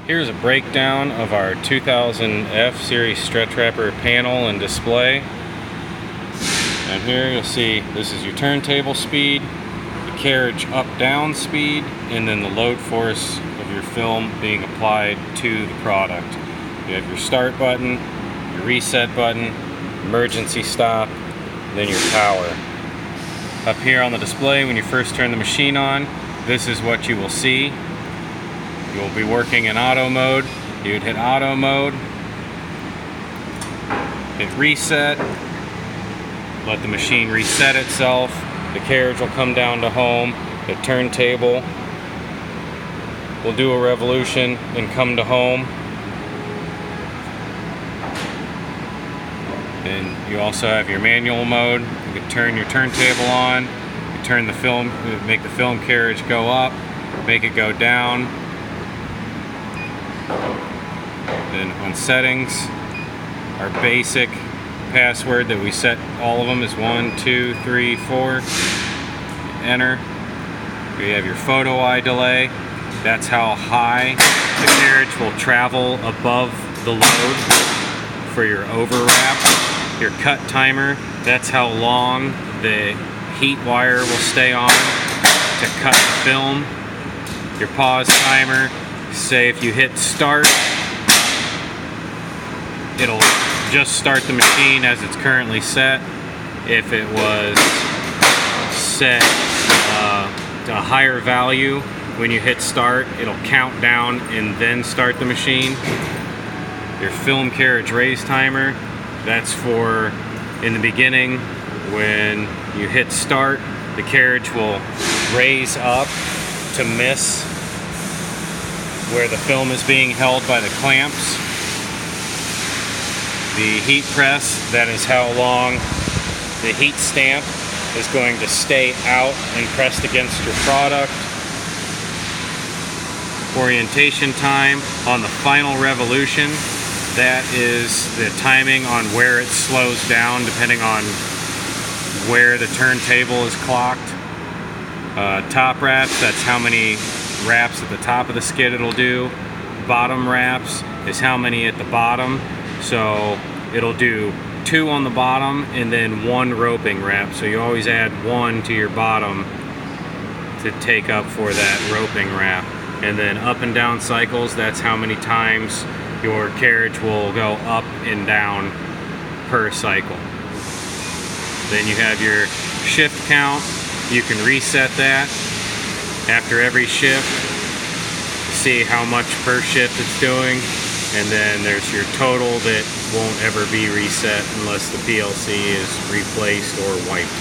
Here's a breakdown of our 2000 F Series stretch wrapper panel and display. And here you'll see this is your turntable speed, the carriage up-down speed, and then the load force of your film being applied to the product. You have your start button, your reset button, emergency stop, then your power. Up here on the display, when you first turn the machine on, this is what you will see. You will be working in auto mode. You would hit auto mode, hit reset, let the machine reset itself. The carriage will come down to home. The turntable will do a revolution and come to home. And you also have your manual mode. You can turn your turntable on, you turn the film, make the film carriage go up, make it go down. Then on settings, our basic password that we set all of them is 1, 2, 3, 4. Enter. You have your photo eye delay. That's how high the carriage will travel above the load for your overwrap. Your cut timer, that's how long the heat wire will stay on to cut the film. Your pause timer, say if you hit start, it'll just start the machine as it's currently set. If it was set to a higher value, when you hit start, it'll count down and then start the machine. Your film carriage raise timer, that's for in the beginning when you hit start, the carriage will raise up to miss where the film is being held by the clamps. The heat press, that is how long the heat stamp is going to stay out and pressed against your product. Orientation time on the final revolution, that is the timing on where it slows down depending on where the turntable is clocked. Top wraps, that's how many wraps at the top of the skid it'll do. Bottom wraps is how many at the bottom. So it'll do 2 on the bottom and then 1 roping wrap. So you always add 1 to your bottom to take up for that roping wrap. And then up and down cycles, that's how many times your carriage will go up and down per cycle. Then you have your shift count. You can reset that after every shift, see how much per shift it's doing. And then there's your total that won't ever be reset unless the PLC is replaced or wiped.